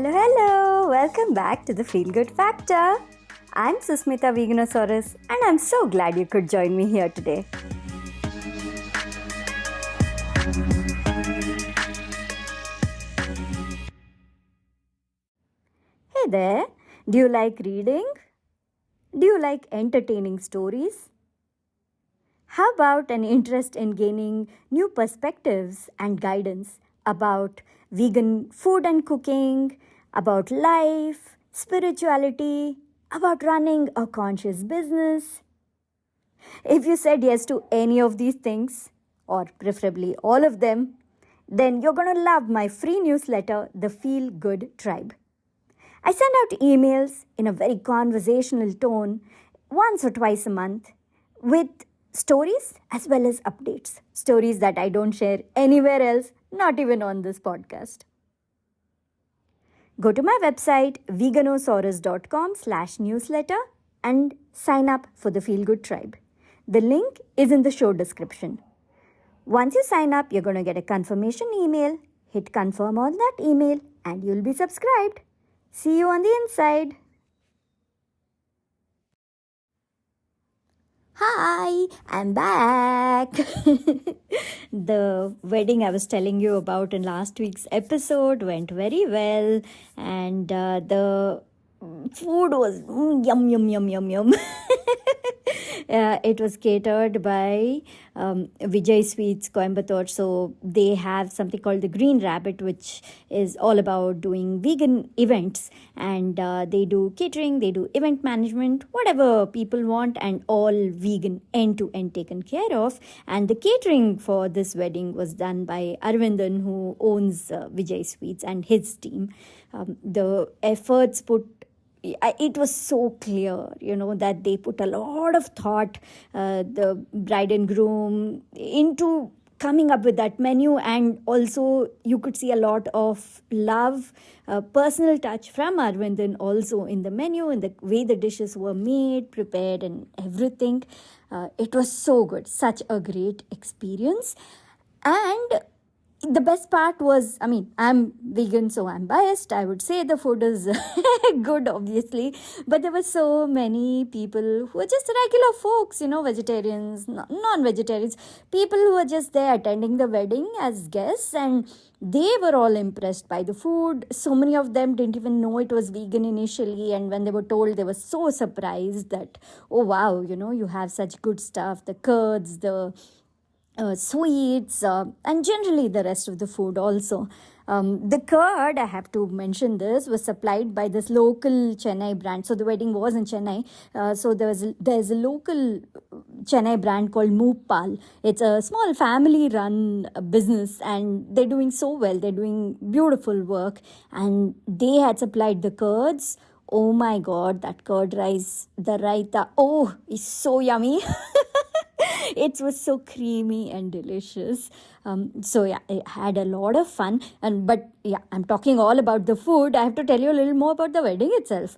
hello. Welcome back to the Feel Good Factor. I'm Susmita Veganosaurus and I'm so glad you could join me here today. Hey there. Do you like reading? Do you like entertaining stories? How about an interest in gaining new perspectives and guidance about vegan food and cooking, about life, spirituality, about running a conscious business? If you said yes to any of these things, or preferably all of them, then you're going to love my free newsletter, The Feel Good Tribe. I send out emails in a very conversational tone once or twice a month with stories as well as updates. Stories that I don't share anywhere else, not even on this podcast. Go to my website veganosaurus.com/newsletter and sign up for the Feel Good Tribe. The link is in the show description. Once you sign up, you're going to get a confirmation email. Hit confirm on that email and you'll be subscribed. See you on the inside. Hi, I'm back. The wedding I was telling you about in last week's episode went very well, and the food was yum, yum, yum, yum, yum. It was catered by Vijay Sweets Coimbatore. So they have something called the Green Rabbit, which is all about doing vegan events. And they do catering, they do event management, whatever people want, and all vegan end-to-end taken care of. And the catering for this wedding was done by Arvindan, who owns Vijay Sweets, and his team. The efforts put, it was so clear, that they put a lot of thought, the bride and groom, into coming up with that menu. And also you could see a lot of love, personal touch from Arvindan also in the menu, in the way the dishes were made, prepared, and everything. It was so good, such a great experience. And the best part was, I'm vegan, so I'm biased. I would say the food is good, obviously. But there were so many people who were just regular folks, vegetarians, non-vegetarians, people who were just there attending the wedding as guests. And they were all impressed by the food. So many of them didn't even know it was vegan initially. And when they were told, they were so surprised that, oh, wow, you have such good stuff. The curds, the sweets, and generally the rest of the food also. The curd, I have to mention this, was supplied by this local Chennai brand. So the wedding was in Chennai. So there's a local Chennai brand called Moopal. It's a small family-run business, and they're doing so well. They're doing beautiful work, and they had supplied the curds. Oh my God, that curd rice, the raita, it's so yummy. It was so creamy and delicious. So yeah, I had a lot of fun. But I'm talking all about the food. I have to tell you a little more about the wedding itself.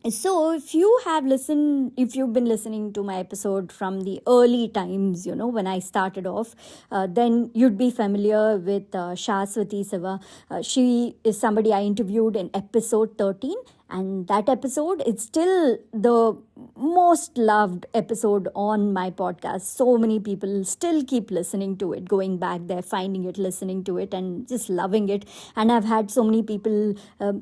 So if you've been listening to my episode from the early times, when I started off, then you'd be familiar with Shaswati Siva. She is somebody I interviewed in episode 13. And that episode is still the most loved episode on my podcast. So many people still keep listening to it, going back there, finding it, listening to it, and just loving it. And I've had so many people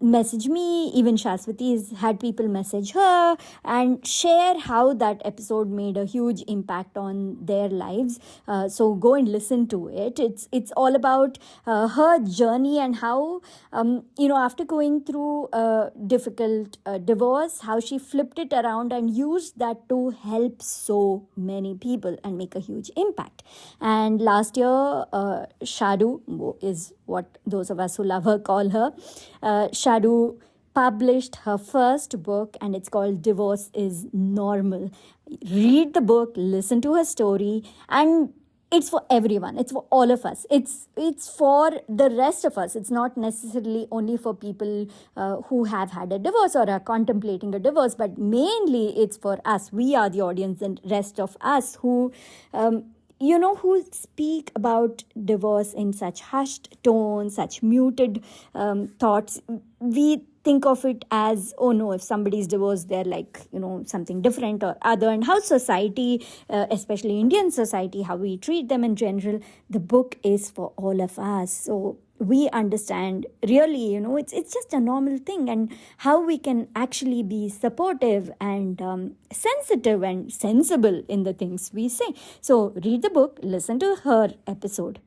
message me. Even Shaswati has had people message her and share how that episode made a huge impact on their lives. So go and listen to it. It's all about her journey and how, after going through difficult divorce, how she flipped it around and used that to help so many people and make a huge impact. And last year, Shadu is what those of us who love her call her. Shadu published her first book, and it's called Divorce is Normal. Read the book, listen to her story, and it's for everyone. It's for all of us. It's for the rest of us. It's not necessarily only for people who have had a divorce or are contemplating a divorce, but mainly it's for us. We are the audience, and rest of us who who speak about divorce in such hushed tones, such muted thoughts. We think of it as, oh no, if somebody's divorced, they're like, something different or other. And how society, especially Indian society, how we treat them in general, the book is for all of us. So we understand really, it's just a normal thing, and how we can actually be supportive and sensitive and sensible in the things we say. So read the book, listen to her episode.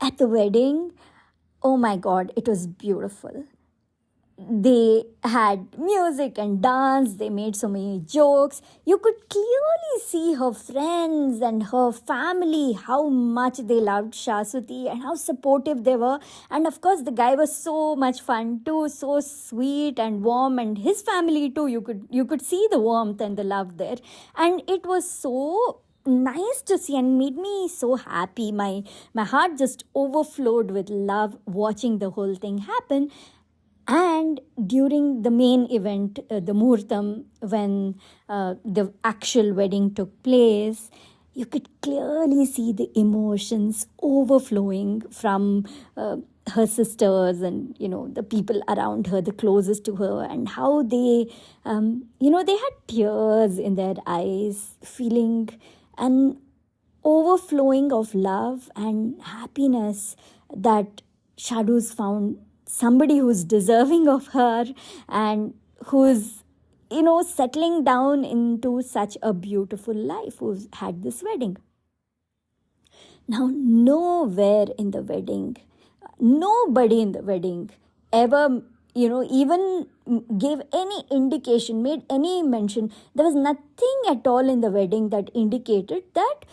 At the wedding, oh my god, it was beautiful. They had music and dance, they made so many jokes. You could clearly see her friends and her family, how much they loved Shashwati and how supportive they were. And of course, the guy was so much fun too, so sweet and warm, and his family too. You could see the warmth and the love there. And it was so nice to see and made me so happy. My heart just overflowed with love watching the whole thing happen. And during the main event, the Muhurtam, when the actual wedding took place, you could clearly see the emotions overflowing from her sisters and, the people around her, the closest to her, and how they, they had tears in their eyes, feeling an overflowing of love and happiness that Shadus found somebody who's deserving of her and who's, settling down into such a beautiful life, who's had this wedding. Now, nobody in the wedding ever, even gave any indication, made any mention. There was nothing at all in the wedding that indicated that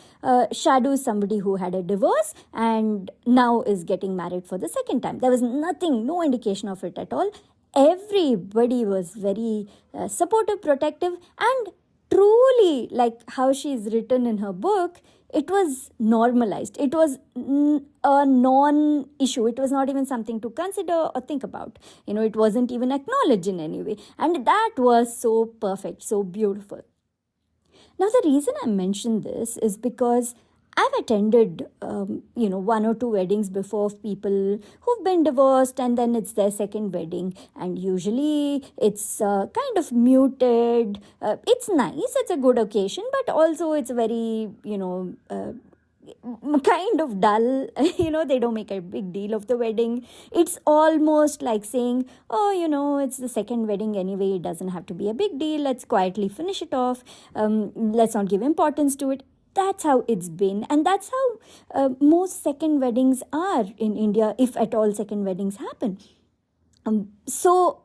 Shadu is somebody who had a divorce and now is getting married for the second time. There was nothing, no indication of it at all. Everybody was very supportive, protective, and truly, like how she's written in her book, it was normalized. It was a non-issue. It was not even something to consider or think about. It wasn't even acknowledged in any way. And that was so perfect, so beautiful. Now, the reason I mentioned this is because I've attended, one or two weddings before of people who've been divorced and then it's their second wedding. And usually it's kind of muted. It's nice, it's a good occasion, but also it's very, kind of dull. They don't make a big deal of the wedding. It's almost like saying, oh, it's the second wedding anyway, it doesn't have to be a big deal, let's quietly finish it off, let's not give importance to it. That's how it's been, and that's how most second weddings are in India, if at all second weddings happen. So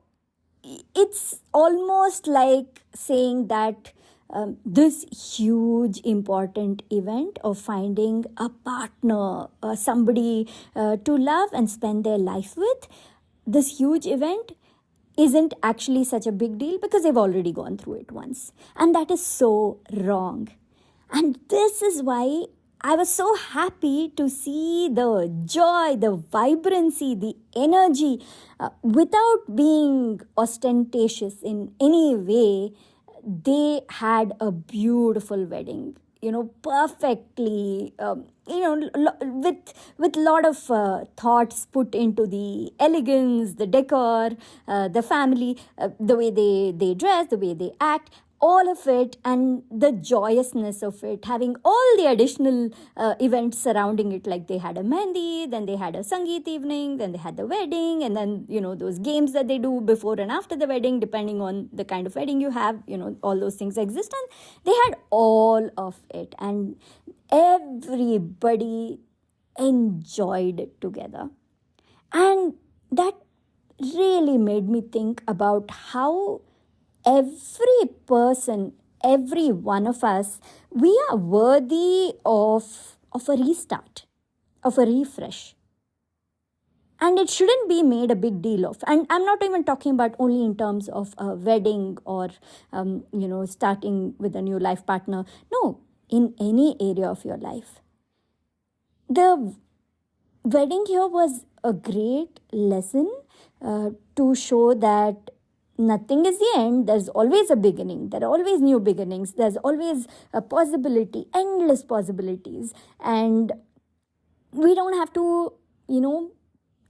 it's almost like saying that this huge important event of finding a partner, somebody to love and spend their life with, this huge event isn't actually such a big deal because they've already gone through it once. And that is so wrong. And this is why I was so happy to see the joy, the vibrancy, the energy, without being ostentatious in any way. They had a beautiful wedding, perfectly, with lot of thoughts put into the elegance, the decor, the family, the way they dress, the way they act, all of it, and the joyousness of it, having all the additional events surrounding it, like they had a mehndi, then they had a sangeet evening, then they had the wedding, and then, those games that they do before and after the wedding, depending on the kind of wedding you have, all those things exist, and they had all of it, and everybody enjoyed it together. And that really made me think about how every person, every one of us, we are worthy of a restart, of a refresh. And it shouldn't be made a big deal of. And I'm not even talking about only in terms of a wedding or, starting with a new life partner. No, in any area of your life. The wedding here was a great lesson to show that nothing is the end. There's always a beginning. There are always new beginnings. There's always a possibility, endless possibilities. And we don't have to,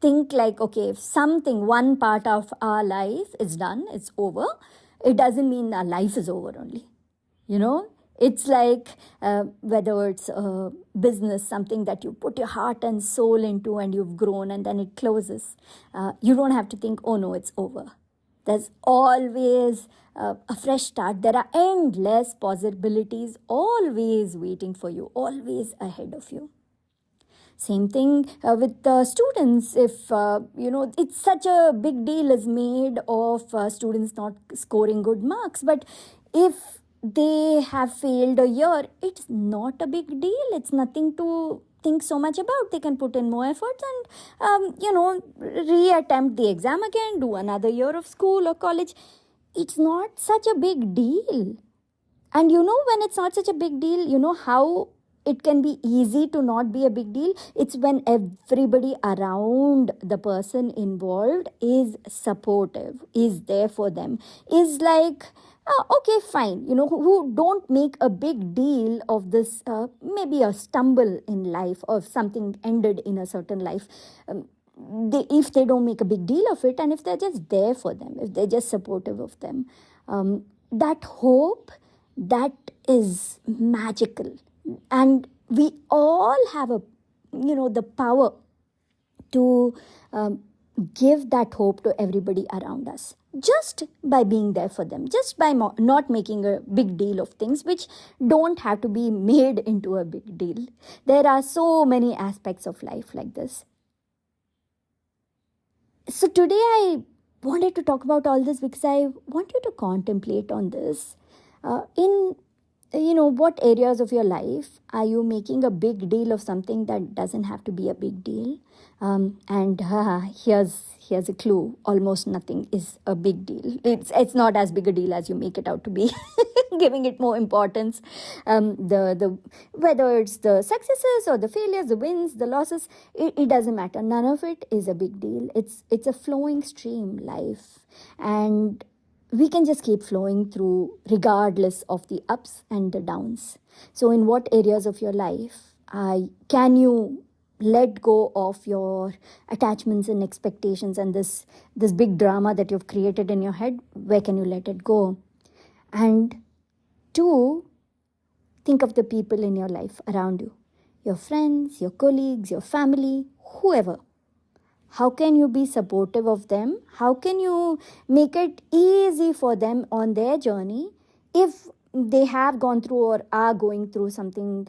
think like, okay, if one part of our life is done, it's over, it doesn't mean our life is over only. It's like whether it's a business, something that you put your heart and soul into and you've grown and then it closes. You don't have to think, oh no, it's over. There's always a fresh start. There are endless possibilities always waiting for you, always ahead of you. Same thing with students. If, it's such a big deal is made of students not scoring good marks. But if they have failed a year, it's not a big deal. It's nothing to think so much about. They can put in more efforts and, reattempt the exam again, do another year of school or college. It's not such a big deal. And when it's not such a big deal, how it can be easy to not be a big deal. It's when everybody around the person involved is supportive, is there for them, is like, okay, fine, who don't make a big deal of this, maybe a stumble in life or something ended in a certain life. If they don't make a big deal of it, and if they're just there for them, if they're just supportive of them, that hope, that is magical. And we all have the power to give that hope to everybody around us, just by being there for them, just by not making a big deal of things which don't have to be made into a big deal. There are so many aspects of life like this. So today I wanted to talk about all this because I want you to contemplate on this. What areas of your life are you making a big deal of something that doesn't have to be a big deal? Here's a clue. Almost nothing is a big deal. It's not as big a deal as you make it out to be. Giving it more importance. The whether it's the successes or the failures, the wins, the losses, it doesn't matter. None of it is a big deal. It's a flowing stream, life. And we can just keep flowing through regardless of the ups and the downs. So in what areas of your life can you let go of your attachments and expectations and this big drama that you've created in your head? Where can you let it go? And 2, think of the people in your life around you, your friends, your colleagues, your family, whoever. How can you be supportive of them? How can you make it easy for them on their journey if they have gone through or are going through something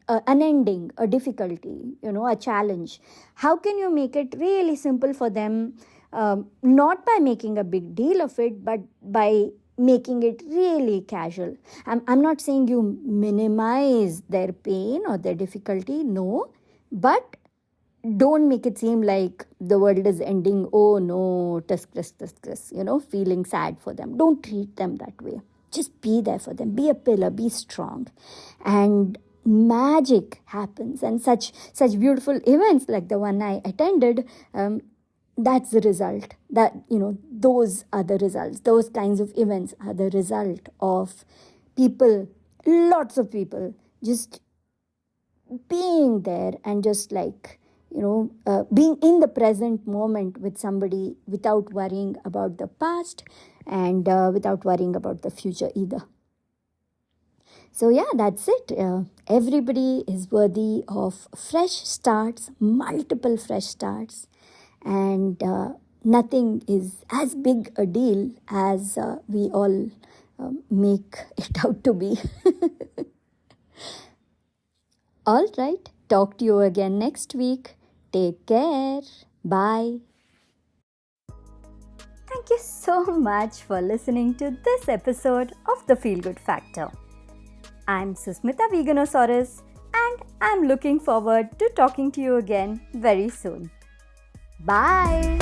unending, a difficulty, a challenge? How can you make it really simple for them, not by making a big deal of it, but by making it really casual? I'm not saying you minimize their pain or their difficulty, no, but don't make it seem like the world is ending. Oh no, feeling sad for them. Don't treat them that way. Just be there for them. Be a pillar. Be strong. And magic happens. And such beautiful events like the one I attended, that's the result. Those are the results. Those kinds of events are the result of people, lots of people, just being there and just like, being in the present moment with somebody without worrying about the past and without worrying about the future either. So yeah, that's it. Everybody is worthy of fresh starts, multiple fresh starts, and nothing is as big a deal as we all make it out to be. All right, talk to you again next week. Take care. Bye. Thank you so much for listening to this episode of The Feel Good Factor. I'm Susmita Veganosaurus, and I'm looking forward to talking to you again very soon. Bye.